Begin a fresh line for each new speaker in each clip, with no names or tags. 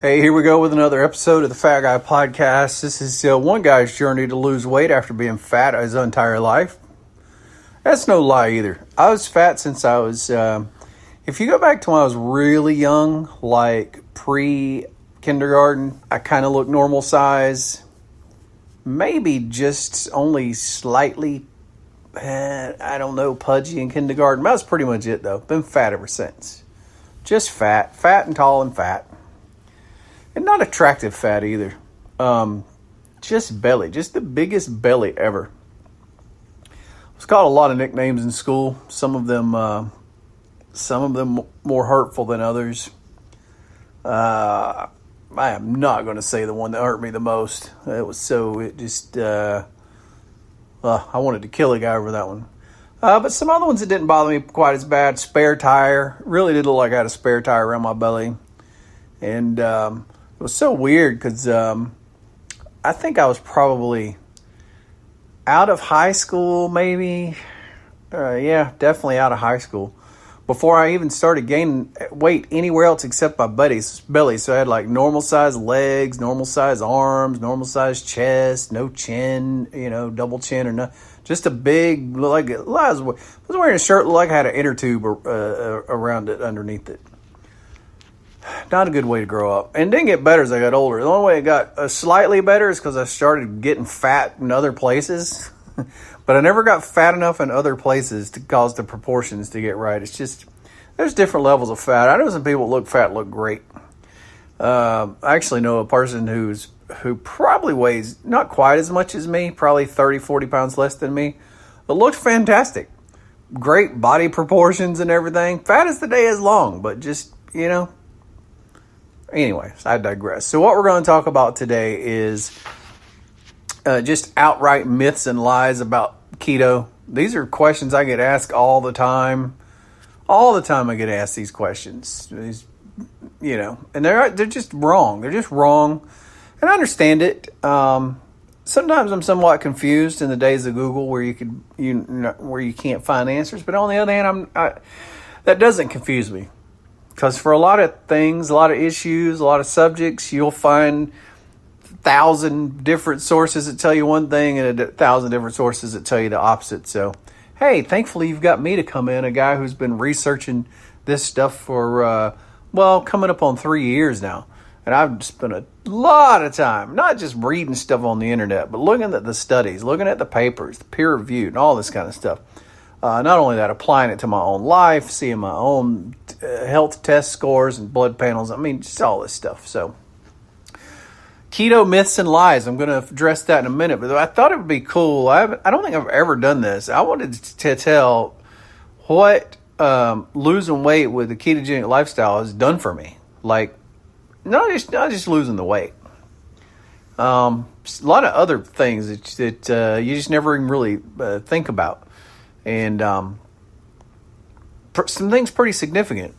Hey, here we go with another episode of the Fat Guy Podcast. This is one guy's journey to lose weight after being fat his entire life. That's no lie either. I was fat since I was, if you go back to when I was really young, like pre-kindergarten, I kind of looked normal size. Maybe just only slightly, I don't know, pudgy in kindergarten. That was pretty much it though. Been fat ever since. Just fat and tall and fat. And not attractive fat either. Just belly. Just the biggest belly ever. I was called a lot of nicknames in school. Some of them more hurtful than others. I am not going to say the one that hurt me the most. I wanted to kill a guy over that one. But some other ones that didn't bother me quite as bad. Spare tire. Really did look like I had a spare tire around my belly. And it was so weird because I think I was probably out of high school, maybe. Definitely out of high school. Before I even started gaining weight anywhere else except my belly. So I had like normal size legs, normal size arms, normal size chest, no chin, double chin or nothing. Just a big, I was wearing a shirt like I had an inner tube around it, underneath it. Not a good way to grow up. And it didn't get better as I got older. The only way it got slightly better is because I started getting fat in other places. But I never got fat enough in other places to cause the proportions to get right. It's just, there's different levels of fat. I know some people that look fat look great. I actually know a person who probably weighs not quite as much as me, probably 30, 40 pounds less than me, but looks fantastic. Great body proportions and everything. Fat as the day is long, but just, Anyways, I digress. So what we're going to talk about today is just outright myths and lies about keto. These are questions I get asked all the time. All the time I get asked these questions. And they're just wrong. They're just wrong. And I understand it. Sometimes I'm somewhat confused in the days of Google where where you can't find answers. But on the other hand, that doesn't confuse me. Because for a lot of things, a lot of issues, a lot of subjects, you'll find 1,000 different sources that tell you one thing and 1,000 different sources that tell you the opposite. So, hey, thankfully you've got me to come in, a guy who's been researching this stuff for, coming up on 3 years now. And I've spent a lot of time, not just reading stuff on the internet, but looking at the studies, looking at the papers, the peer reviewed, and all this kind of stuff. Not only that, applying it to my own life, seeing my own health test scores and blood panels. I mean, just all this stuff. So, keto myths and lies. I'm going to address that in a minute. But I thought it would be cool. I don't think I've ever done this. I wanted to tell what losing weight with the ketogenic lifestyle has done for me. Like, not just losing the weight. A lot of other things that you just never even really think about. And some things pretty significant.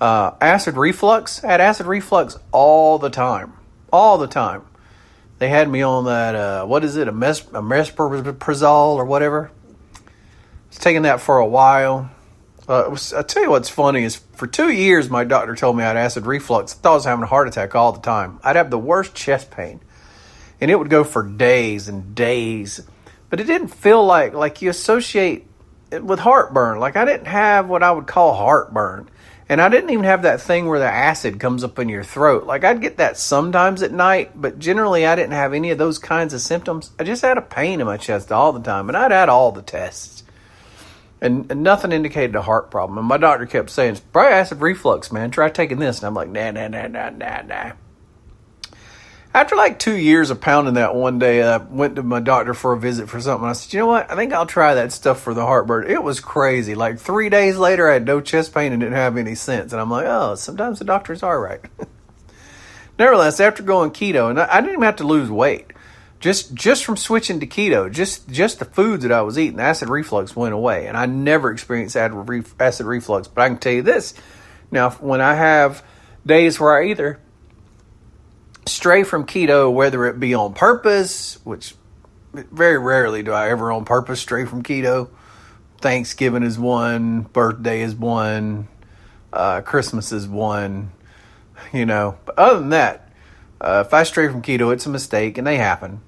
Acid reflux. I had acid reflux all the time. All the time. They had me on that, a mesoprazole or whatever. I was taking that for a while. I'll tell you what's funny is for 2 years, my doctor told me I had acid reflux. I thought I was having a heart attack all the time. I'd have the worst chest pain. And it would go for days and days. But it didn't feel like you associate it with heartburn. Like I didn't have what I would call heartburn. And I didn't even have that thing where the acid comes up in your throat. Like I'd get that sometimes at night, but generally I didn't have any of those kinds of symptoms. I just had a pain in my chest all the time. And I'd had all the tests. And nothing indicated a heart problem. And my doctor kept saying, it's probably acid reflux, man. Try taking this. And I'm like, nah. After like 2 years of pounding that one day, I went to my doctor for a visit for something. I said, you know what? I think I'll try that stuff for the heartburn. It was crazy. Like 3 days later, I had no chest pain and didn't have any sense. And I'm like, oh, sometimes the doctors are right. Nevertheless, after going keto, and I didn't even have to lose weight. Just from switching to keto, just the foods that I was eating, acid reflux went away. And I never experienced acid reflux. But I can tell you this. Now, when I have days where I either stray from keto, whether it be on purpose, which very rarely do I ever on purpose stray from keto. Thanksgiving is one, birthday is one, Christmas is one, But other than that, if I stray from keto, it's a mistake, and they happen.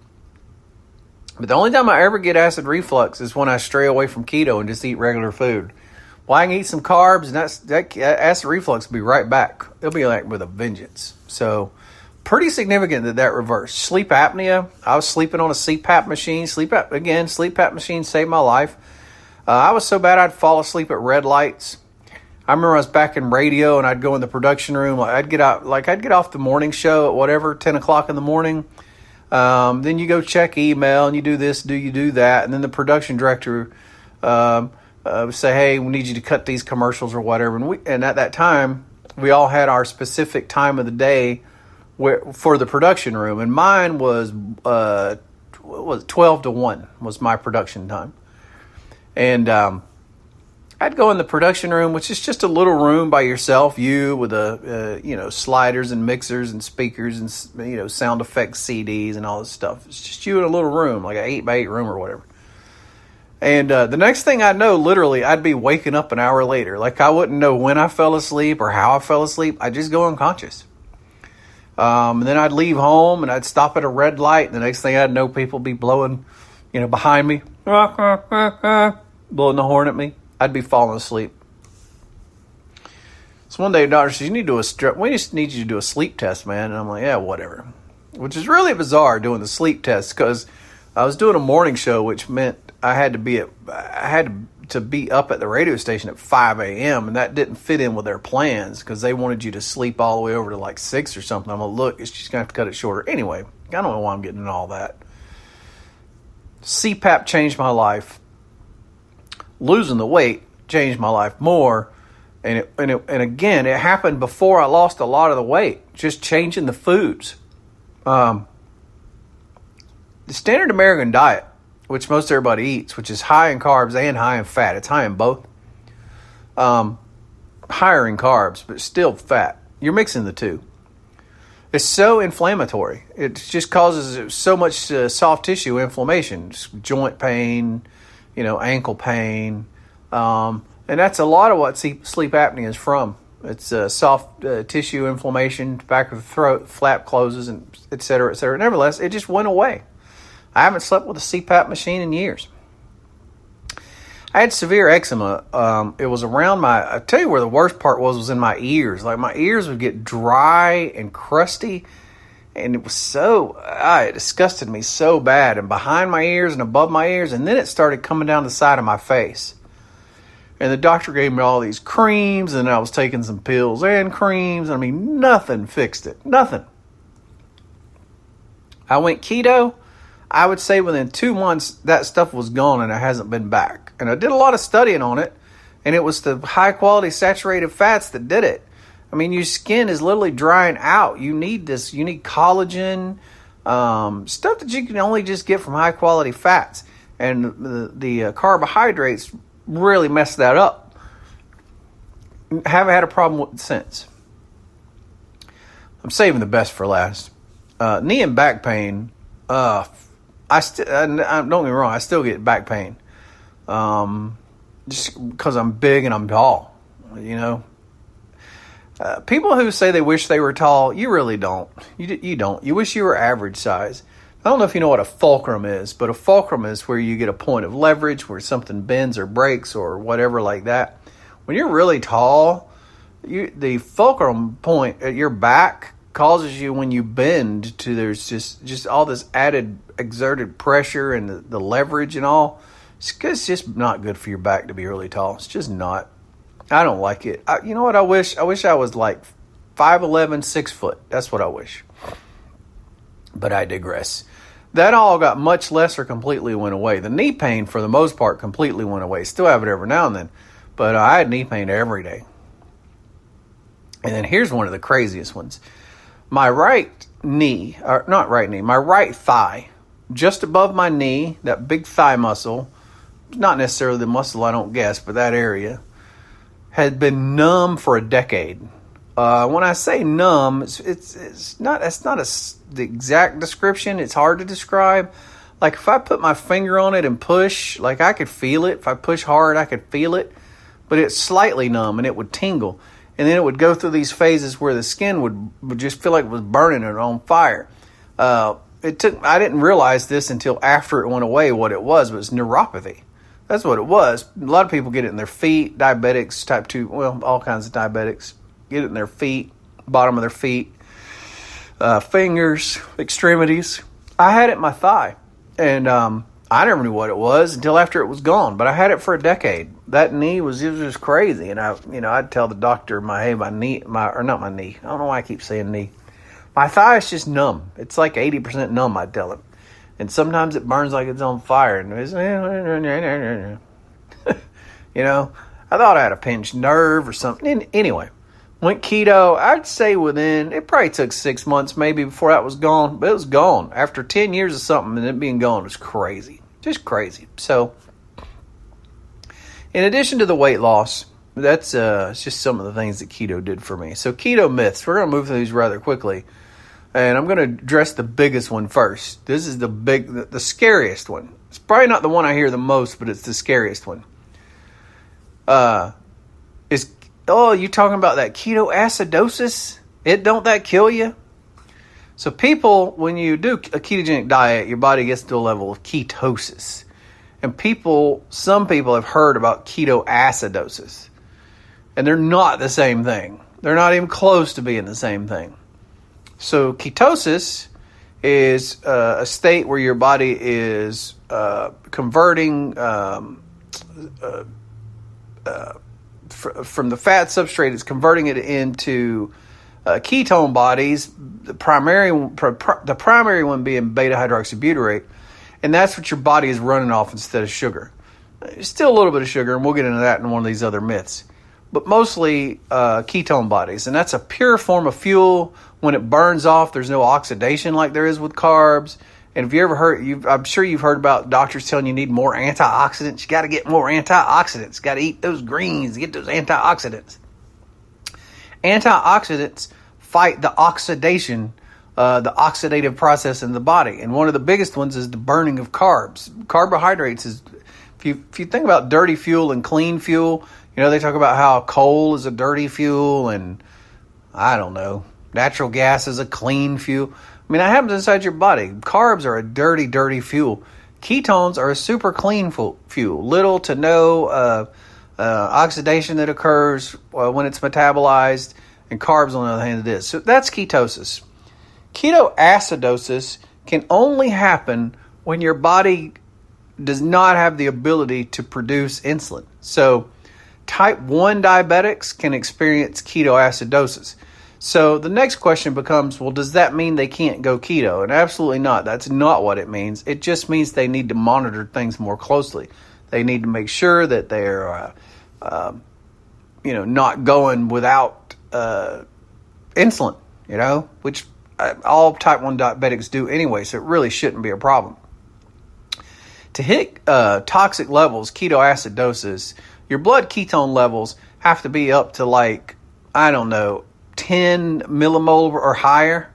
But the only time I ever get acid reflux is when I stray away from keto and just eat regular food. Well, I can eat some carbs, and that acid reflux will be right back. It'll be like with a vengeance. So pretty significant that reversed. Sleep apnea. I was sleeping on a CPAP machine. CPAP machine saved my life. I was so bad I'd fall asleep at red lights. I remember I was back in radio, and I'd go in the production room. I'd get off the morning show at whatever, 10 o'clock in the morning. Then you go check email, and you do this, you do that, and then the production director would say, "Hey, we need you to cut these commercials or whatever." And at that time, we all had our specific time of the day for the production room, and mine was 12 to 1 was my production time. And I'd go in the production room, which is just a little room by yourself, with sliders and mixers and speakers and sound effects CDs and all this stuff. It's just you in a little room, like an 8x8 room or whatever. And the next thing I know, literally, I'd be waking up an hour later. Like, I wouldn't know when I fell asleep or how I fell asleep. I'd just go unconscious. And then I'd leave home, and I'd stop at a red light, and the next thing I'd know, people would be blowing, behind me, blowing the horn at me. I'd be falling asleep. So one day, the doctor says, we just need you to do a sleep test, man. And I'm like, yeah, whatever. Which is really bizarre, doing the sleep test, because I was doing a morning show, which meant I had to be up at the radio station at 5 a.m., and that didn't fit in with their plans because they wanted you to sleep all the way over to like 6 or something. I'm like, look, it's just going to have to cut it shorter. Anyway, I don't know why I'm getting into all that. CPAP changed my life. Losing the weight changed my life more. And again, it happened before I lost a lot of the weight, just changing the foods. The standard American diet, which most everybody eats, which is high in carbs and high in fat. It's high in both. Higher in carbs, but still fat. You're mixing the two. It's so inflammatory. It just causes so much soft tissue inflammation, joint pain, ankle pain. And that's a lot of what sleep apnea is from. It's soft tissue inflammation, back of the throat, flap closes, and et cetera, et cetera. Nevertheless, it just went away. I haven't slept with a CPAP machine in years. I had severe eczema. It was around I tell you where the worst part was in my ears. Like, my ears would get dry and crusty, and it was it disgusted me so bad. And behind my ears and above my ears, and then it started coming down the side of my face. And the doctor gave me all these creams, and I was taking some pills and creams. I mean, nothing fixed it. Nothing. I went keto. I would say within 2 months, that stuff was gone, and it hasn't been back. And I did a lot of studying on it, and it was the high-quality saturated fats that did it. I mean, your skin is literally drying out. You need this. You need collagen, stuff that you can only just get from high-quality fats. And the carbohydrates really messed that up. Haven't had a problem with it since. I'm saving the best for last. Knee and back pain. Don't get me wrong, I still get back pain. Just because I'm big and I'm tall, people who say they wish they were tall, you really don't. You don't. You wish you were average size. I don't know if you know what a fulcrum is, but a fulcrum is where you get a point of leverage, where something bends or breaks or whatever like that. When you're really tall, the fulcrum point at your back causes you, when you bend, to there's just all this added exerted pressure and the leverage and all. It's just not good for your back to be really tall. It's just not. I don't like it. You know what I wish? I wish I was like 5'11", 6 foot. That's what I wish. But I digress. That all got much less or completely went away. The knee pain, for the most part, completely went away. Still have it every now and then. But I had knee pain every day. And then here's one of the craziest ones. My right knee, or not right knee, my right thigh, just above my knee, that big thigh muscle, not necessarily the muscle, I don't guess, but that area, had been numb for a decade. When I say numb, it's not the exact description. It's hard to describe. Like, if I put my finger on it and push, like, I could feel it. If I push hard, I could feel it. But it's slightly numb, and it would tingle. and then it would go through these phases where the skin would just feel like it was burning and on fire. I didn't realize this until after it went away. What it was neuropathy. That's what it was. A lot of people get it in their feet, diabetics, type 2, well, all kinds of diabetics get it in their feet, bottom of their feet, fingers, extremities. I had it in my thigh, and I never knew what it was until after it was gone, but I had it for a decade. That knee it was just crazy, and I'd tell the doctor, not my knee. I don't know why I keep saying knee. My thigh is just numb. It's like 80% numb, I'd tell him. And sometimes it burns like it's on fire. And it's, I thought I had a pinched nerve or something. Anyway, went keto. I'd say it probably took 6 months maybe before that was gone. But it was gone. After 10 years of something and it being gone was crazy. Just crazy. So, in addition to the weight loss, that's just some of the things that keto did for me. So, keto myths. We're going to move through these rather quickly. And I'm going to address the biggest one first. This is the scariest one. It's probably not the one I hear the most, but it's the scariest one. You're talking about that ketoacidosis? Don't that kill you? So people, when you do a ketogenic diet, your body gets to a level of ketosis. And some people have heard about ketoacidosis. And they're not the same thing. They're not even close to being the same thing. So ketosis is a state where your body is converting from the fat substrate. It's converting it into ketone bodies. The primary one being beta hydroxybutyrate, and that's what your body is running off instead of sugar. Still a little bit of sugar, and we'll get into that in one of these other myths. But mostly ketone bodies, and that's a pure form of fuel. When it burns off, there's no oxidation like there is with carbs. And if you ever heard, I'm sure you've heard about doctors telling you need more antioxidants. You got to get more antioxidants. Got to eat those greens to get those antioxidants. Antioxidants fight the oxidation, the oxidative process in the body. And one of the biggest ones is the burning of carbs. Carbohydrates is, if you think about dirty fuel and clean fuel, they talk about how coal is a dirty fuel and I don't know, natural gas is a clean fuel. I mean, that happens inside your body. Carbs are a dirty, dirty fuel. Ketones are a super clean fuel. Little to no oxidation that occurs when it's metabolized, and carbs, on the other hand, it is. So that's ketosis. Ketoacidosis can only happen when your body does not have the ability to produce insulin. So type 1 diabetics can experience ketoacidosis. So the next question becomes, well, does that mean they can't go keto? And absolutely not. That's not what it means. It just means they need to monitor things more closely. They need to make sure that they're, not going without insulin, which all type 1 diabetics do anyway, so it really shouldn't be a problem. To hit toxic levels, ketoacidosis, your blood ketone levels have to be up to 10 millimolar or higher.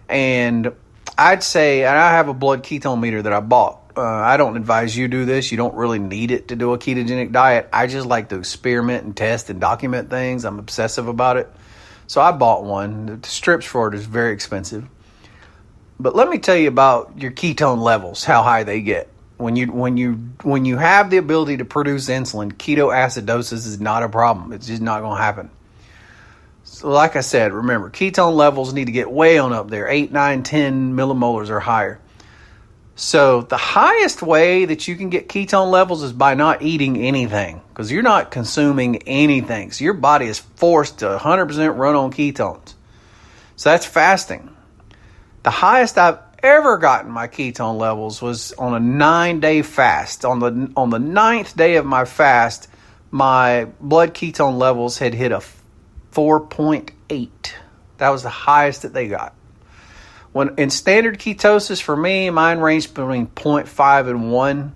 And I'd say, and I have a blood ketone meter that I bought. I don't advise you do this. You don't really need it to do a ketogenic diet. I just like to experiment and test and document things. I'm obsessive about it. So I bought one. The strips for it is very expensive. But let me tell you about your ketone levels, how high they get. When you have the ability to produce insulin, ketoacidosis is not a problem. It's just not going to happen. So like I said, remember, ketone levels need to get way on up there, 8, 9, 10 millimolars or higher. So the highest way that you can get ketone levels is by not eating anything, because you're not consuming anything. So your body is forced to 100% run on ketones. So that's fasting. The highest I've ever gotten my ketone levels was on a 9-day fast. On the 9th day of my fast, my blood ketone levels had hit a 4.8. That was the highest that they got. When in standard ketosis for me, mine ranged between 0.5 and 1.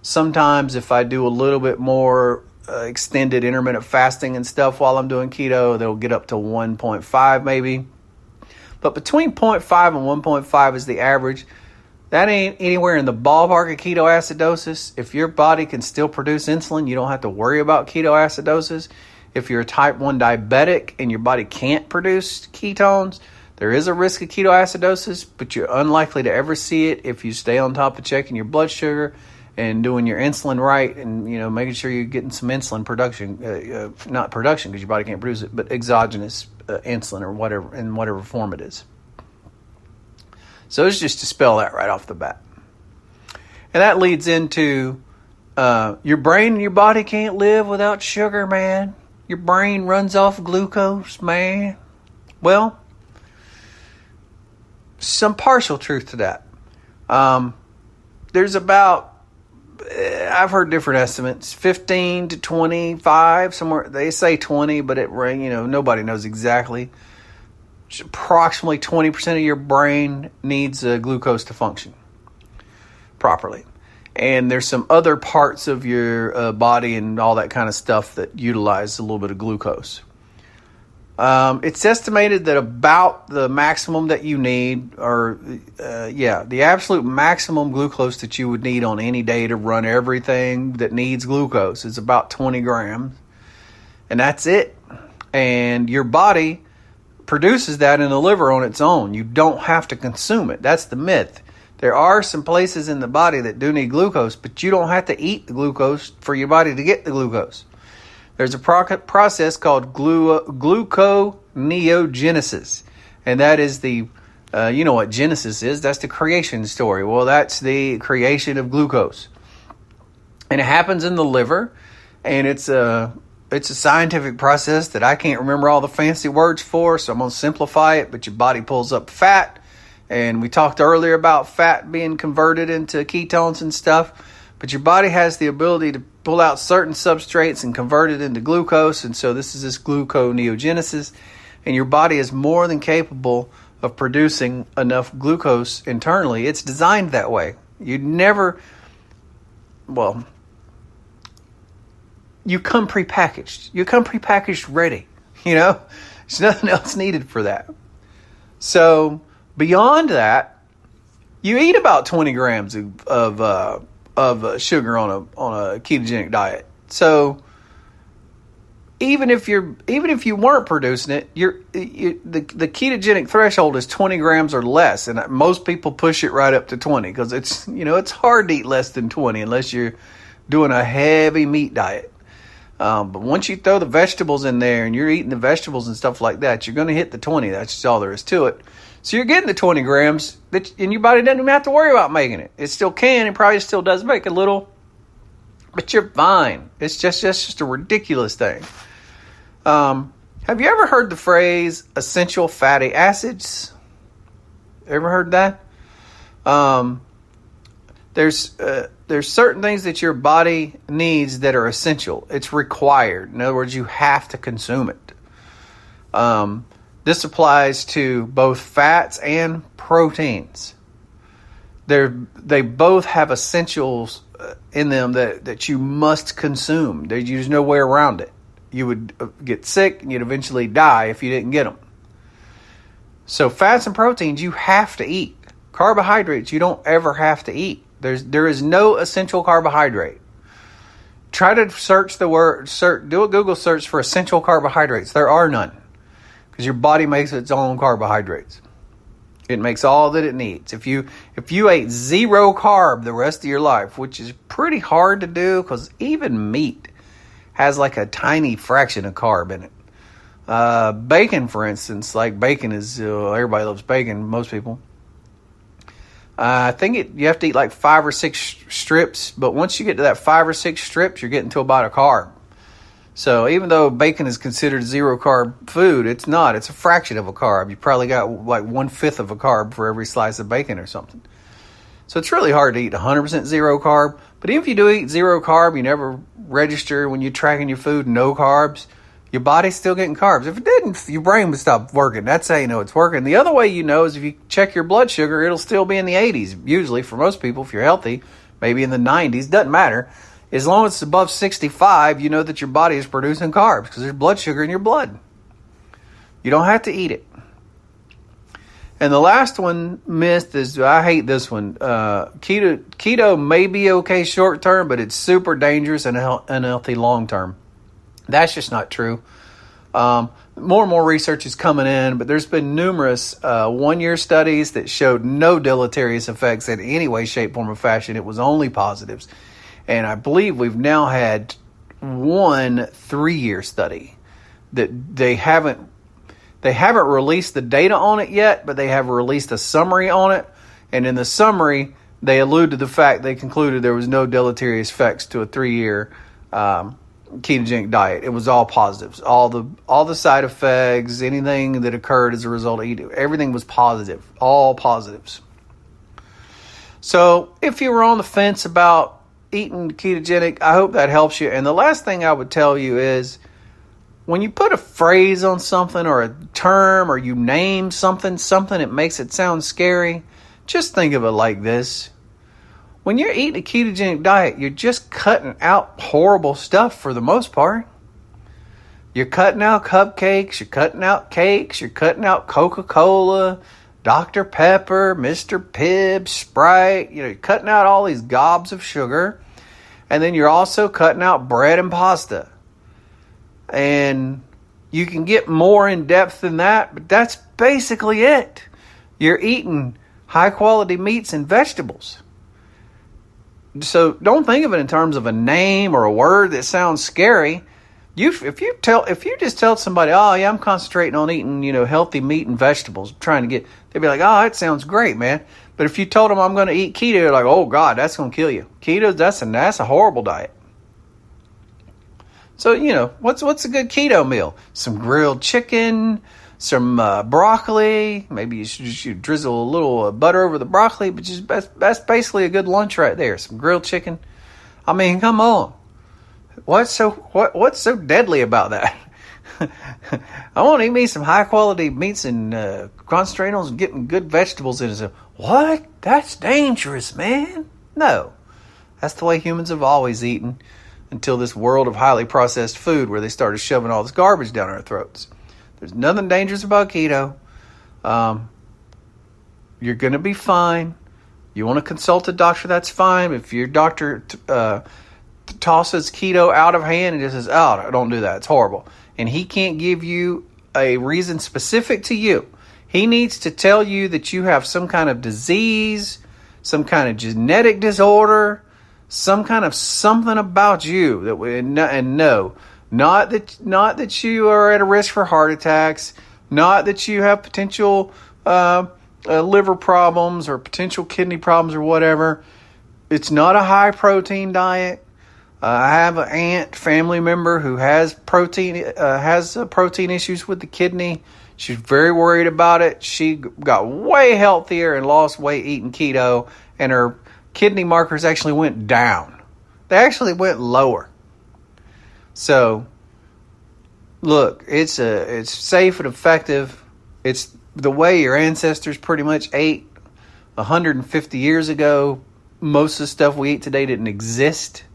Sometimes if I do a little bit more extended intermittent fasting and stuff while I'm doing keto, they'll get up to 1.5 maybe. But between 0.5 and 1.5 is the average. That ain't anywhere in the ballpark of ketoacidosis. If your body can still produce insulin, you don't have to worry about ketoacidosis. If you're a type 1 diabetic and your body can't produce ketones, there is a risk of ketoacidosis, but you're unlikely to ever see it if you stay on top of checking your blood sugar and doing your insulin right, and making sure you're getting some insulin production, not production because your body can't produce it, but exogenous insulin or whatever, in whatever form it is. So it's just to spell that right off the bat. And that leads into your brain and your body can't live without sugar, man. Your brain runs off glucose, man. Well, some partial truth to that. There's about, I've heard different estimates, 15 to 25, somewhere. They say 20, but nobody knows exactly. Approximately 20% of your brain needs glucose to function properly. And there's some other parts of your body and all that kind of stuff that utilize a little bit of glucose. It's estimated that about the maximum that you need, the absolute maximum glucose that you would need on any day to run everything that needs glucose is about 20 grams. And that's it. And your body produces that in the liver on its own. You don't have to consume it. That's the myth. There are some places in the body that do need glucose, but you don't have to eat the glucose for your body to get the glucose. There's a process called gluconeogenesis, and that is you know what Genesis is? That's the creation story. Well, that's the creation of glucose, and it happens in the liver, and it's a scientific process that I can't remember all the fancy words for, so I'm going to simplify it. But your body pulls up fat. And we talked earlier about fat being converted into ketones and stuff. But your body has the ability to pull out certain substrates and convert it into glucose. And so this gluconeogenesis. And your body is more than capable of producing enough glucose internally. It's designed that way. You come prepackaged. You come prepackaged ready. There's nothing else needed for that. So beyond that, you eat about 20 grams of sugar on a ketogenic diet. So even if you weren't producing it, the ketogenic threshold is 20 grams or less, and most people push it right up to 20 because it's hard to eat less than 20 unless you're doing a heavy meat diet. But once you throw the vegetables in there and you're eating the vegetables and stuff like that, you're going to hit the 20. That's just all there is to it. So you're getting the 20 grams, and your body doesn't even have to worry about making it. It still can. It probably still does make a little, but you're fine. It's just a ridiculous thing. Have you ever heard the phrase essential fatty acids? Ever heard that? There's certain things that your body needs that are essential. It's required. In other words, you have to consume it. This applies to both fats and proteins. They both have essentials in them that you must consume. There's no way around it. You would get sick and you'd eventually die if you didn't get them. So fats and proteins you have to eat. Carbohydrates you don't ever have to eat. There is no essential carbohydrate. Try to do a Google search for essential carbohydrates. There are none. Because your body makes its own carbohydrates. It makes all that it needs. If you ate zero carb the rest of your life, which is pretty hard to do because even meat has like a tiny fraction of carb in it. Bacon, for instance, bacon is, everybody loves bacon, most people. I think you have to eat like 5 or 6 strips, but once you get to that 5 or 6 strips, you're getting to about a carb. So even though bacon is considered zero carb food, it's not. It's a fraction of a carb. You probably got like 1/5 of a carb for every slice of bacon or something. So it's really hard to eat 100% zero carb. But even if you do eat zero carb, you never register when you're tracking your food no carbs, your body's still getting carbs. If it didn't, your brain would stop working. That's how you know it's working. The other way you know is if you check your blood sugar, it'll still be in the 80s. Usually for most people, if you're healthy, maybe in the 90s. Doesn't matter. As long as it's above 65, you know that your body is producing carbs because there's blood sugar in your blood. You don't have to eat it. And the last one, myth, is, I hate this one. Keto may be okay short term, but it's super dangerous and unhealthy long term. That's just not true. More and more research is coming in, but there's been numerous 1-year studies that showed no deleterious effects in any way, shape, form, or fashion. It was only positives. And I believe we've now had 1 3-year study that they haven't released the data on it yet, but they have released a summary on it. And in the summary, they allude to the fact they concluded there was no deleterious effects to a 3-year ketogenic diet. It was all positives. All the side effects, anything that occurred as a result of eating, everything was positive. All positives. So if you were on the fence about eating ketogenic, I hope that helps you. And the last thing I would tell you is, when you put a phrase on something or a term or you name something that makes it sound scary, just think of it like this. When you're eating a ketogenic diet, you're just cutting out horrible stuff for the most part. You're cutting out cupcakes, you're cutting out cakes, you're cutting out Coca-Cola, Dr. Pepper, Mr. Pibb, Sprite. You're cutting out all these gobs of sugar. And then you're also cutting out bread and pasta. And you can get more in depth than that, but that's basically it. You're eating high quality meats and vegetables. So don't think of it in terms of a name or a word that sounds scary. If you just tell somebody, oh yeah, I'm concentrating on eating, healthy meat and vegetables, they'd be like, oh, that sounds great, man. But if you told them I'm going to eat keto, they're like, oh God, that's going to kill you. Keto, that's a horrible diet. So, what's a good keto meal? Some grilled chicken, some broccoli. Maybe you should drizzle a little butter over the broccoli, but that's basically a good lunch right there. Some grilled chicken. I mean, come on. What's so deadly about that? I want to eat me some high quality meats and concentrate on getting good vegetables in it. What? That's dangerous, man. No, that's the way humans have always eaten until this world of highly processed food where they started shoving all this garbage down our throats. There's nothing dangerous about keto. You're going to be fine. You want to consult a doctor, that's fine. If your doctor tosses keto out of hand and just says, oh, don't do that, it's horrible, and he can't give you a reason specific to you, he needs to tell you that you have some kind of disease, some kind of genetic disorder, some kind of something about you not that you are at a risk for heart attacks, not that you have potential liver problems or potential kidney problems or whatever. It's not a high protein diet. I have an family member who has protein issues with the kidney. She's very worried about it. She got way healthier and lost weight eating keto, and her kidney markers actually went down. They actually went lower. So, look, it's safe and effective. It's the way your ancestors pretty much ate 150 years ago. Most of the stuff we eat today didn't exist.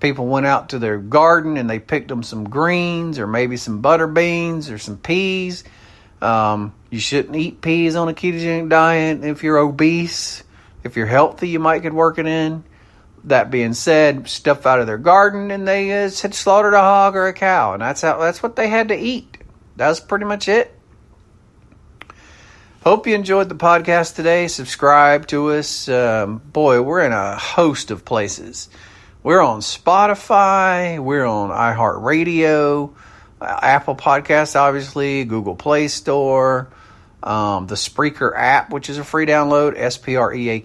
People went out to their garden and they picked them some greens or maybe some butter beans or some peas. You shouldn't eat peas on a ketogenic diet if you're obese. If you're healthy, you might could work it in. That being said, stuff out of their garden, and they had slaughtered a hog or a cow, and that's what they had to eat. That's pretty much it. Hope you enjoyed the podcast today. Subscribe to us. Boy, we're in a host of places. We're on Spotify. We're on iHeartRadio, Apple Podcasts, obviously, Google Play Store. The Spreaker app, which is a free download, Spreaker. You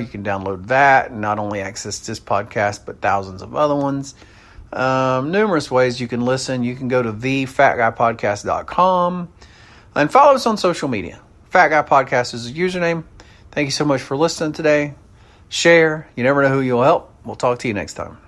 can download that and not only access this podcast, but thousands of other ones. Numerous ways you can listen. You can go to thefatguypodcast.com and follow us on social media. Fat Guy Podcast is the username. Thank you so much for listening today. Share. You never know who you'll help. We'll talk to you next time.